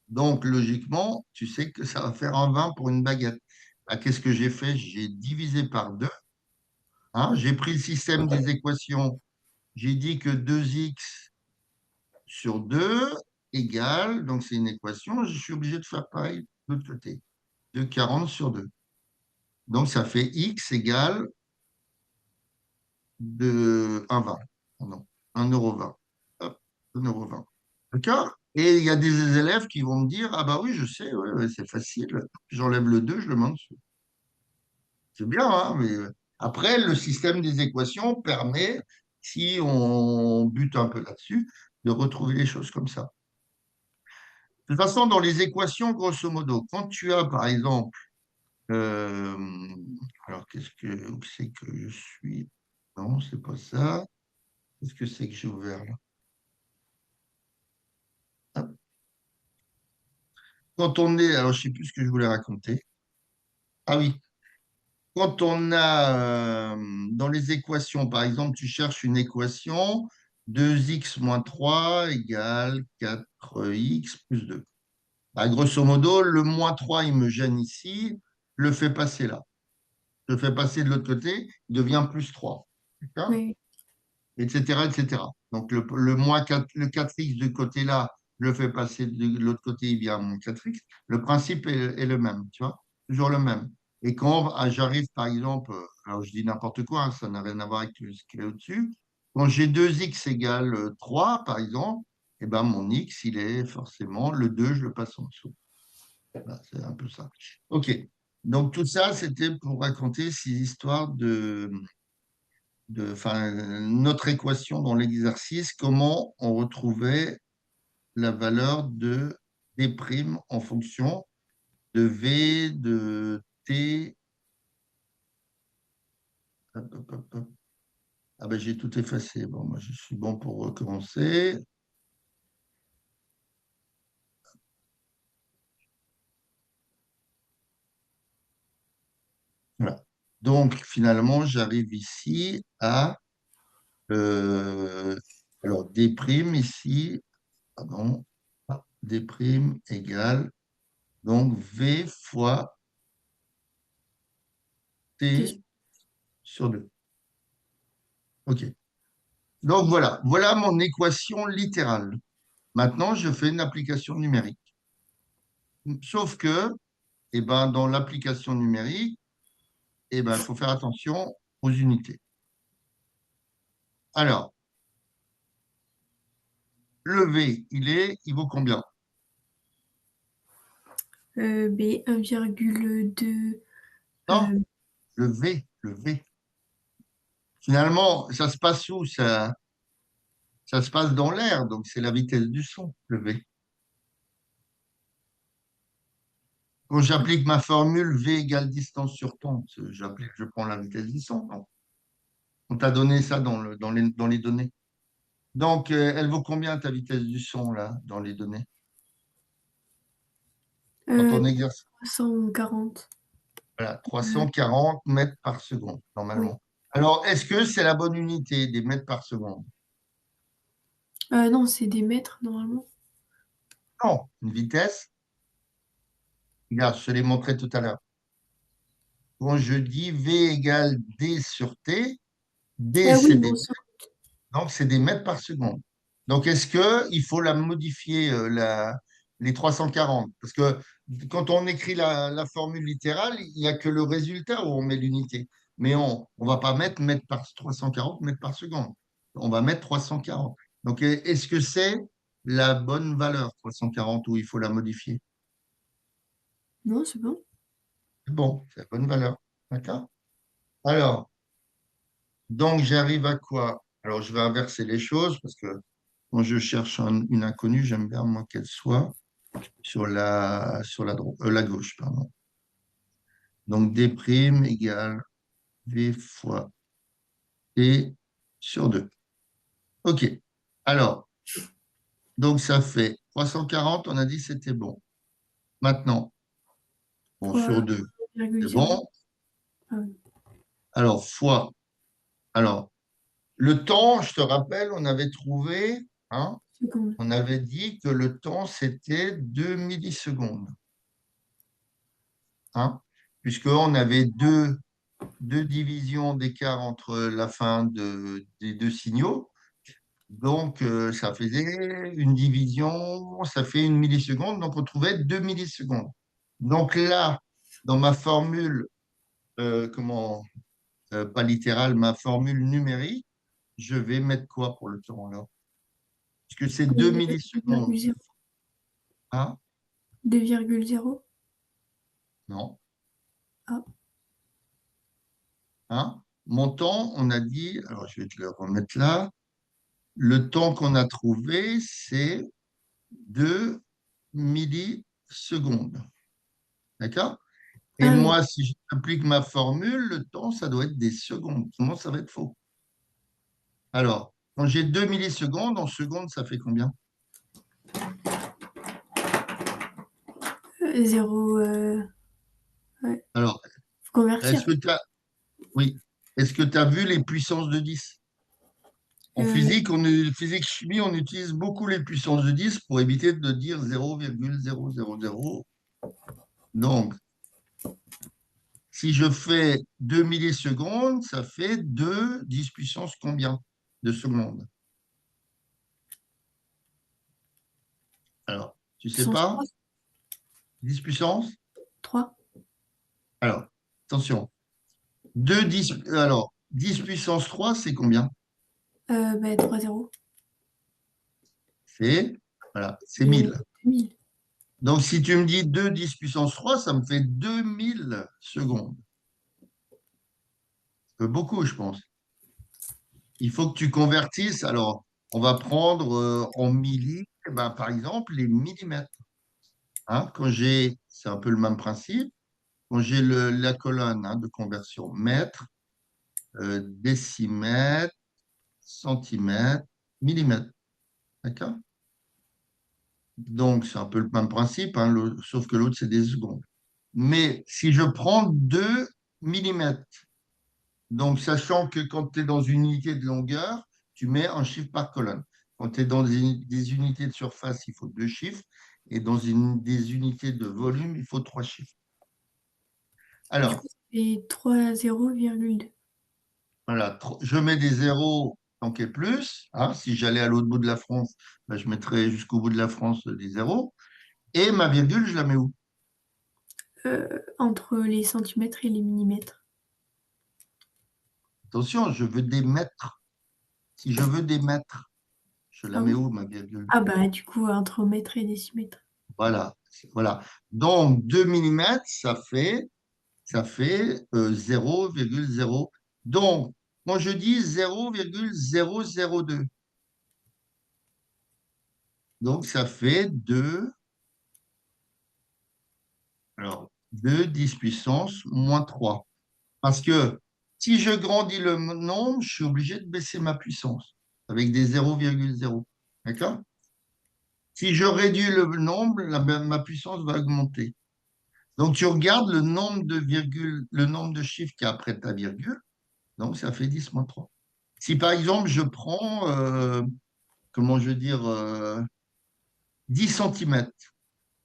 Donc, logiquement, tu sais que ça va faire un 20 pour une baguette. Bah, qu'est-ce que j'ai fait? J'ai divisé par 2. Hein, j'ai pris le système des équations. J'ai dit que 2x sur 2 égale, donc c'est une équation, je suis obligé de faire pareil de l'autre côté. 2,40 sur 2. Donc, ça fait x égale de 1,20. Pardon, 1,20 €. Hop, 1,20 €. D'accord? Et il y a des élèves qui vont me dire, ah bah oui, je sais, ouais, ouais, c'est facile. J'enlève le 2, je le mets en dessous. C'est bien, hein, mais après, le système des équations permet, si on bute un peu là-dessus, de retrouver les choses comme ça. De toute façon, dans les équations, grosso modo, quand tu as, par exemple, euh, alors où c'est que je suis? Non, c'est pas ça. Qu'est-ce que c'est que j'ai ouvert là? Hop. Quand on est, alors je sais plus ce que je voulais raconter. Ah oui, quand on a dans les équations, par exemple, tu cherches une équation, 2x moins 3 égale 4x plus 2. Bah, grosso modo, le moins 3 il me gêne ici, je le fais passer là. Je le fais passer de l'autre côté, il devient plus 3. D'accord? Oui. Etc., etc. Donc le moins 4, le 4x du côté là, je le fais passer de l'autre côté, il vient à mon 4x. Le principe est le même, tu vois, toujours le même. Et quand j'arrive, par exemple, alors je dis n'importe quoi, hein, ça n'a rien à voir avec ce qu'il y a au-dessus, quand j'ai 2x égale 3, par exemple, eh ben mon x, il est forcément le 2, je le passe en dessous. Voilà, c'est un peu ça. OK. Donc tout ça, c'était pour raconter ces histoires enfin, notre équation dans l'exercice, comment on retrouvait la valeur de D' en fonction de V, de T. Hop, hop, hop, hop. Ah ben j'ai tout effacé. Bon, moi je suis bon pour recommencer. Voilà. Donc finalement, j'arrive ici à alors D' ici, pardon, D' égale donc V fois T'es- T sur 2. OK. Donc voilà, voilà mon équation littérale. Maintenant, je fais une application numérique. Sauf que, eh ben, dans l'application numérique, eh ben, il faut faire attention aux unités. Alors, le V, il vaut combien? B 1,2. Non, le V. Finalement, ça se passe où? Ça se passe dans l'air, donc c'est la vitesse du son, le V. Quand j'applique ma formule V égale distance sur temps, je prends la vitesse du son, non? On t'a donné ça dans les données. Donc, elle vaut combien ta vitesse du son, là, dans les données? Quand on exerce, 340. voilà, 340 mètres par seconde, Oui. normalement. Alors, est-ce que c'est la bonne unité des mètres par seconde? Non, c'est des mètres normalement. Non, une vitesse. Regarde, je te l'ai montré tout à l'heure. Quand je dis V égale D sur T, D, Ah c'est oui, des, bon sang. donc c'est des mètres par seconde. Donc, est-ce qu'il faut la modifier, les 340? Parce que quand on écrit la formule littérale, il n'y a que le résultat où on met l'unité. Mais on ne va pas mettre mètres par 340 mètres par seconde. On va mettre 340. Donc, est-ce que c'est la bonne valeur, 340, ou il faut la modifier? Non, c'est bon. C'est bon, c'est la bonne valeur. D'accord? Alors, donc j'arrive à quoi? Alors, je vais inverser les choses parce que quand je cherche une inconnue, j'aime bien, moi, qu'elle soit la gauche, pardon. Donc, D' égale V fois T sur 2. OK. Alors, donc ça fait 340, on a dit c'était bon. Maintenant, bon, fois sur 2, c'est 0,0. bon. Ah oui, Alors, fois. Alors, le temps, je te rappelle, on avait trouvé, hein, seconde. on avait dit que le temps, c'était 2 millisecondes. Hein, puisqu'on avait deux divisions d'écart entre la fin des deux signaux. Donc, ça faisait une division, ça fait une milliseconde, donc on trouvait 2 millisecondes. Donc là, dans ma formule, pas littérale, ma formule numérique, je vais mettre quoi pour le temps là? Puisque c'est 2 millisecondes. 2,0. Hein? 2,0. Non. Ah, Hein? Mon temps, on a dit, alors je vais te le remettre là, le temps qu'on a trouvé, c'est 2 millisecondes. D'accord? Et ah oui, moi, si j'applique ma formule, le temps, ça doit être des secondes. Sinon, ça va être faux. Alors, quand j'ai 2 millisecondes, en secondes, ça fait combien? 0. Ouais. Alors, Faut convertir. est-ce que tu as, oui, est-ce que tu as vu les puissances de 10? En Euh, physique, physique chimie, on utilise beaucoup les puissances de 10 pour éviter de dire 0,000. Donc, si je fais 2 millisecondes, ça fait 2 10 puissance combien de secondes? Alors, tu sais puissance pas? 3. 10 puissance? 3. Alors, attention. 2 10, alors, 10 puissance 3, c'est combien? Ben, 3 0. C'est, voilà, c'est Et 1000. 1000. Donc, si tu me dis 2 10 puissance 3, ça me fait 2000 secondes. Beaucoup, je pense. Il faut que tu convertisses. Alors, on va prendre en milli, eh ben, par exemple, les millimètres. Hein, c'est un peu le même principe. Quand j'ai la colonne hein, de conversion, mètre, décimètre, centimètre, millimètre. D'accord? Donc, c'est un peu le même principe, hein, sauf que l'autre, c'est des secondes. Mais si je prends 2 millimètres, donc sachant que quand tu es dans une unité de longueur, tu mets un chiffre par colonne. Quand tu es dans des unités de surface, il faut 2 chiffres. Et dans des unités de volume, il faut 3 chiffres. Du coup, Alors, ça fait 3 0,2. voilà, je mets des zéros tant qu'il y ait plus. Hein. Si j'allais à l'autre bout de la France, ben, je mettrais jusqu'au bout de la France des zéros. Et ma virgule, je la mets où? Entre les centimètres et les millimètres. Attention, je veux des mètres. Si je veux des mètres, je la Ah mets bon? où, ma virgule? Ah bah du coup, entre mètre et décimètre. Voilà, voilà. Donc, 2 millimètres, ça fait 0,0. Donc, quand je dis 0,002, donc ça fait 2, alors 2 10 puissance moins 3. Parce que si je grandis le nombre, je suis obligé de baisser ma puissance avec des 0,0. D'accord? Si je réduis le nombre, ma puissance va augmenter. Donc, tu regardes le nombre de virgules, le nombre de chiffres qu'il y a après ta virgule, donc ça fait 10 moins 3. Si par exemple, je prends, comment je veux dire, 10 centimètres,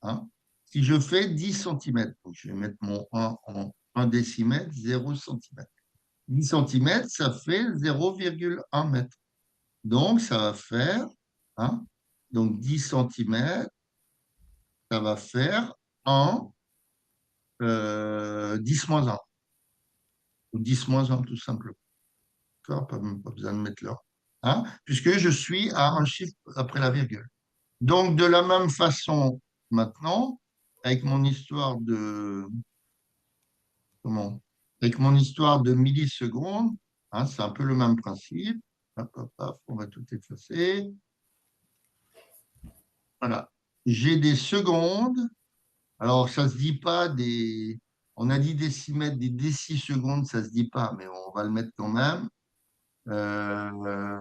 hein, si je fais 10 centimètres, donc je vais mettre mon 1 en 1 décimètre, 0 centimètre. 10 centimètres, ça fait 0,1 mètre. Donc, ça va faire, hein, donc 10 centimètres, ça va faire 1, 10 moins 1, ou 10 moins 1 tout simplement. D'accord? Pas besoin de mettre l'heure. Hein, puisque je suis à un chiffre après la virgule. Donc, de la même façon, maintenant, avec mon histoire de, comment? Avec mon histoire de millisecondes, hein, c'est un peu le même principe. Hop, hop, hop, on va tout effacer. Voilà. J'ai des secondes. Alors, ça se dit pas des. On a dit décimètres, des décisecondes, ça se dit pas, mais on va le mettre quand même. Euh,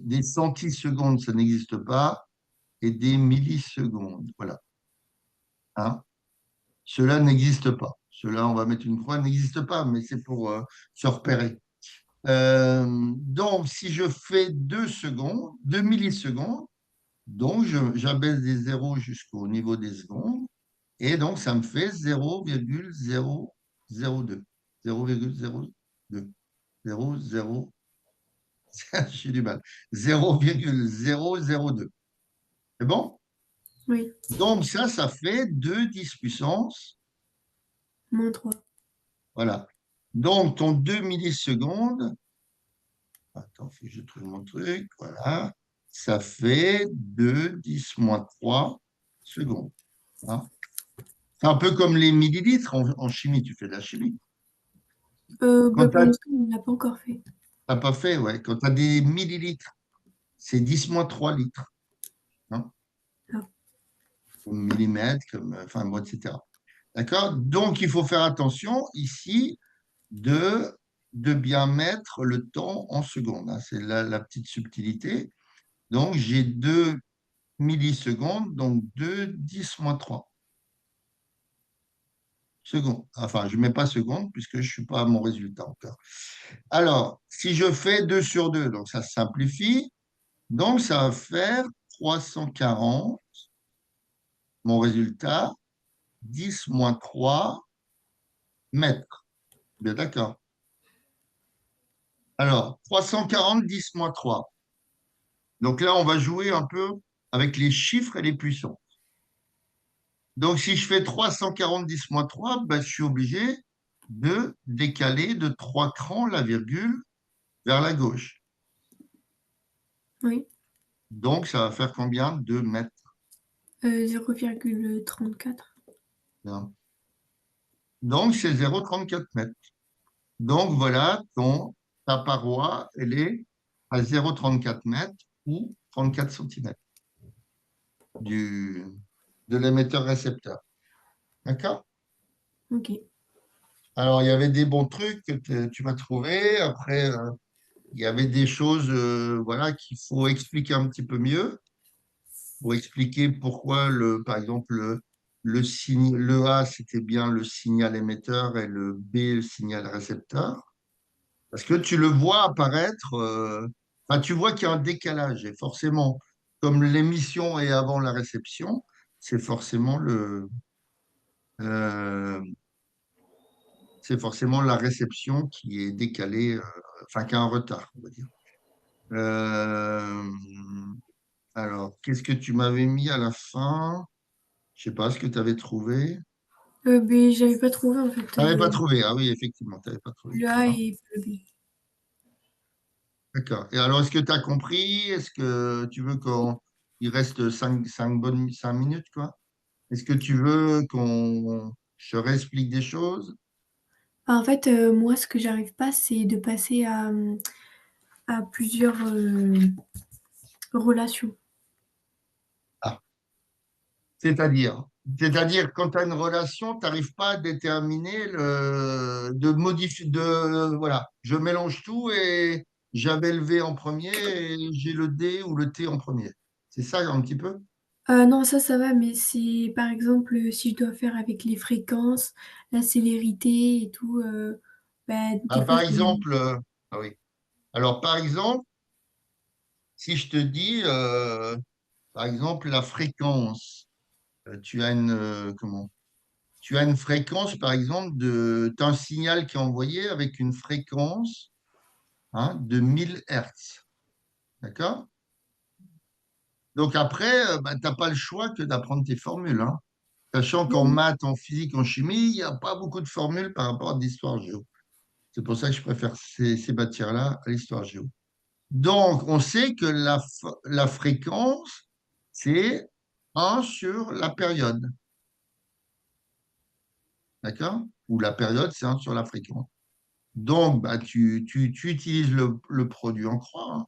des centisecondes, ça n'existe pas, et des millisecondes. Voilà. Hein. Cela n'existe pas. Cela, on va mettre une croix, n'existe pas, mais c'est pour se repérer. Donc, si je fais 2 secondes, 2 millisecondes, donc j'abaisse des zéros jusqu'au niveau des secondes, et donc ça me fait 0,002. 0,02. 0,0. J'ai du mal. 0,002. C'est bon? Oui, Donc ça fait 2 10 puissance. -3. Voilà. Donc ton 2 millisecondes, attends, faut que je trouve mon truc. Voilà. Ça fait 2 10 moins 3 secondes. Hein. C'est un peu comme les millilitres en chimie. Tu fais de la chimie. Bah, Quand tu pour l'instant, on ne l'a pas encore fait. n'as pas fait, ouais. Quand tu as des millilitres, c'est 10 moins 3 litres. Hein. Ah, Comme millimètres, comme, enfin, bon, etc. D'accord? Donc, il faut faire attention ici de bien mettre le temps en secondes. Hein. C'est la petite subtilité. Donc, j'ai 2 millisecondes, donc 2 10 moins 3 secondes. Enfin, je ne mets pas secondes puisque je ne suis pas à mon résultat encore. Alors, si je fais 2 sur 2, donc ça simplifie. Donc, ça va faire 340, mon résultat, 10 moins 3 mètres. Bien d'accord. Alors, 340, 10 moins 3. Donc là, on va jouer un peu avec les chiffres et les puissants. Donc, si je fais 340 10 moins 3, ben, je suis obligé de décaler de 3 crans la virgule vers la gauche. oui, Donc, ça va faire combien? 2 mètres. 0,34. Bien. Donc, c'est 0,34 mètres. Donc, voilà, ta paroi, elle est à 0,34 mètres ou 34 centimètres du, de l'émetteur-récepteur. D'accord? Ok. Alors, il y avait des bons trucs que tu m'as trouvé. Après, il y avait des choses voilà, qu'il faut expliquer un petit peu mieux pour expliquer pourquoi, par exemple, le A, c'était bien le signal émetteur et le B, le signal récepteur. Parce que tu le vois apparaître, enfin, tu vois qu'il y a un décalage. Et forcément, comme l'émission est avant la réception, c'est forcément euh, c'est forcément la réception qui est décalée, enfin, qui a un retard, on va dire. Euh, alors, qu'est-ce que tu m'avais mis à la fin? Je sais pas ce que tu avais trouvé. Mais j'avais pas trouvé en fait Tu n'avais pas trouvé. Ah oui, effectivement, tu n'avais pas trouvé. le A D'accord. et le B. D'accord. Et alors, est-ce que tu as compris? Est-ce que tu veux qu'il reste 5 minutes, quoi? Est-ce que tu veux qu'on je réexplique des choses? En fait, moi, ce que j'arrive pas, c'est de passer à plusieurs relations. Ah, c'est-à-dire, c'est-à-dire, quand tu as une relation, tu n'arrives pas à déterminer de modifier, voilà, je mélange tout et j'avais le V en premier et j'ai le D ou le T en premier. C'est ça un petit peu? Non, ça va, mais c'est par exemple, si je dois faire avec les fréquences, la célérité et tout, bah, Ah, des fois, par je me... exemple, ah oui. Alors, par exemple, si je te dis, par exemple, la fréquence, tu as comment? Tu as une fréquence, par exemple, tu as un signal qui est envoyé avec une fréquence, hein, de 1000 Hertz. D'accord? Donc après, bah, tu n'as pas le choix que d'apprendre tes formules. Hein. Sachant qu'en maths, en physique, en chimie, il n'y a pas beaucoup de formules par rapport à l'histoire géo. C'est pour ça que je préfère ces matières-là à l'histoire géo. Donc, on sait que la fréquence, c'est 1 sur la période. D'accord? Ou la période, c'est 1 sur la fréquence. Donc, bah, tu utilises le produit en croix. Hein.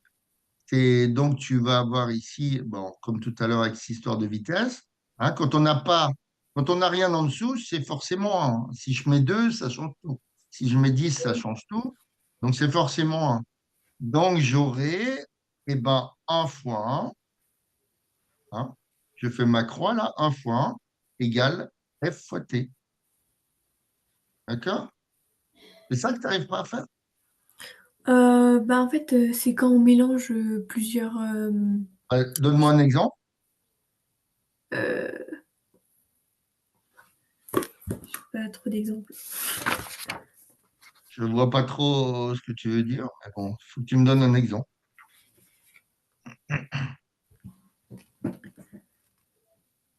Donc, tu vas avoir ici, bon, comme tout à l'heure avec cette histoire de vitesse, hein, quand on n'a rien en dessous, c'est forcément 1. Si je mets 2, ça change tout. Si je mets 10, ça change tout. Donc, c'est forcément 1. Donc, j'aurai eh ben, 1 fois 1, hein, je fais ma croix là, 1 fois 1 égale F fois T. D'accord? C'est ça que tu n'arrives pas à faire? Bah, en fait, c'est quand on mélange, plusieurs, Donne-moi un exemple. heu, pas trop d'exemples. Je ne vois pas trop ce que tu veux dire. Mais bon, il faut que tu me donnes un exemple.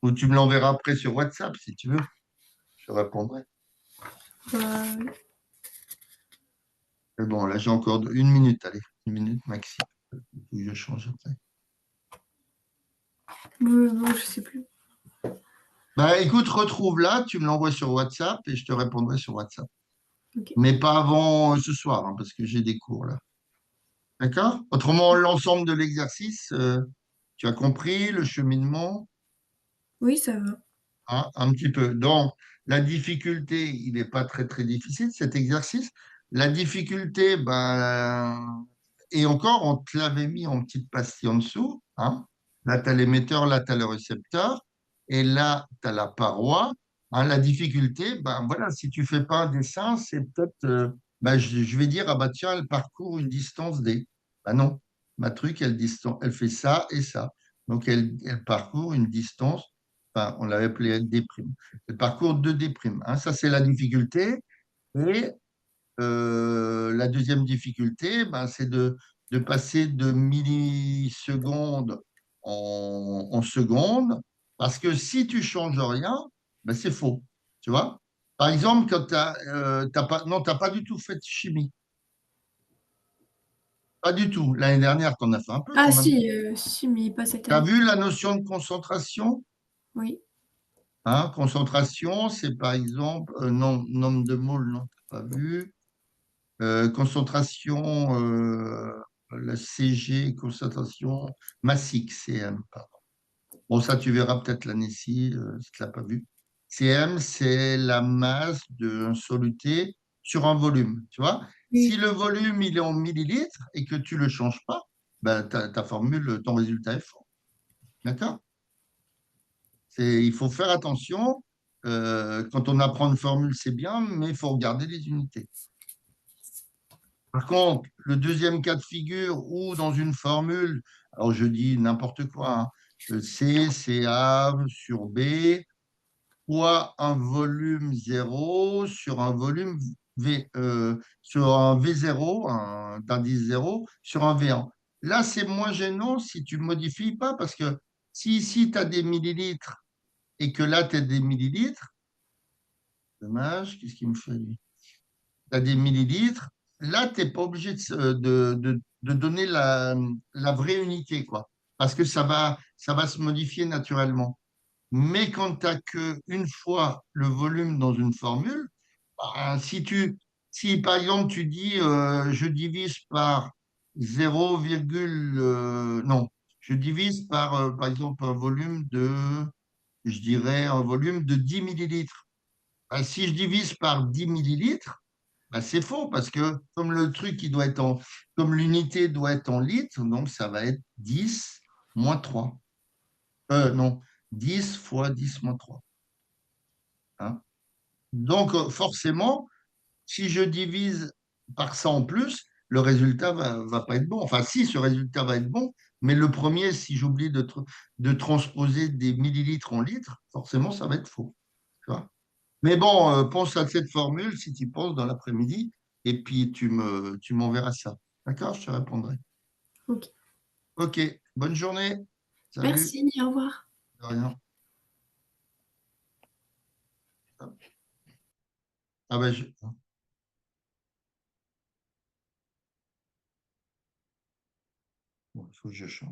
Ou tu me l'enverras après sur WhatsApp si tu veux. Je répondrai. Bah, Mais bon, là, j'ai encore 1 minute. Allez, 1 minute maxi. Il faut que je change après. bon, je sais plus. Bah, écoute, retrouve-la, tu me l'envoies sur WhatsApp et je te répondrai sur WhatsApp. OK. Mais pas avant ce soir, hein, parce que j'ai des cours là. D'accord? Autrement, l'ensemble de l'exercice, tu as compris le cheminement, Oui, ça va. hein, un petit peu. Donc, la difficulté, il n'est pas très très difficile cet exercice. La difficulté, ben, et encore, on te l'avait mis en petite pastille en dessous, hein. Là, tu as l'émetteur, là, tu as le récepteur, et là, tu as la paroi. Hein, la difficulté, ben voilà, si tu fais pas un dessin, c'est peut-être, ben, je vais dire, ah bah tiens, elle parcourt une distance D. Ben non, ma truc, elle fait ça et ça. Donc, elle parcourt une distance, enfin, on l'avait appelé D'. Elle parcourt 2D'. Hein, ça, c'est la difficulté. Et la deuxième difficulté, ben, c'est de passer de millisecondes en secondes, parce que si tu changes rien, ben, c'est faux. Tu vois? Par exemple, quand t'as pas, non, t'as pas du tout fait de chimie. Pas du tout. L'année dernière, tu en as fait un peu Ah quand même. si, si, mais pas cette Tu as année. vu la notion de concentration? Oui. Hein, concentration, c'est par exemple, non, nombre de moles, non, t'as pas vu. Concentration, la CG, concentration massique, CM, pardon. Bon, ça, tu verras peut-être l'année-ci, si tu ne l'as pas vu. CM, c'est la masse d'un soluté sur un volume, tu vois. Si Oui. le volume, il est en millilitres et que tu ne le changes pas, ben, ta formule, ton résultat est faux. D'accord? Il faut faire attention. Quand on apprend une formule, c'est bien, mais il faut regarder les unités. Par contre, le deuxième cas de figure où dans une formule, alors je dis n'importe quoi, hein, C, CA sur B, fois un volume zéro sur un volume V, sur un V0, d'indice zéro, sur un V1. Là, c'est moins gênant si tu ne modifies pas, parce que si ici tu as des millilitres et que là tu as des millilitres, dommage, qu'est-ce qu'il me fait lui? Tu as des millilitres, là, tu n'es pas obligé de donner la vraie unité, quoi. Parce que ça va se modifier naturellement. Mais quand tu n'as qu'une fois le volume dans une formule, ben, si par exemple tu dis je divise par 0, non, je divise par exemple un volume je dirais un volume de 10 millilitres. Ben, si je divise par 10 millilitres, bah, c'est faux parce que comme le truc comme l'unité doit être en litres, donc ça va être 10 moins 3. Non, 10 fois 10 moins 3. Hein. Donc forcément, si je divise par ça en plus, le résultat va pas être bon. Enfin, si, ce résultat va être bon, mais le premier, si j'oublie de transposer des millilitres en litres, forcément, ça va être faux. Tu vois. Mais bon, pense à cette formule si tu y penses dans l'après-midi, et puis tu m'enverras ça. D'accord? Je te répondrai. OK. Ok, bonne journée. Salut. Merci, au revoir. De rien. Ah ben, bon, il faut que je change.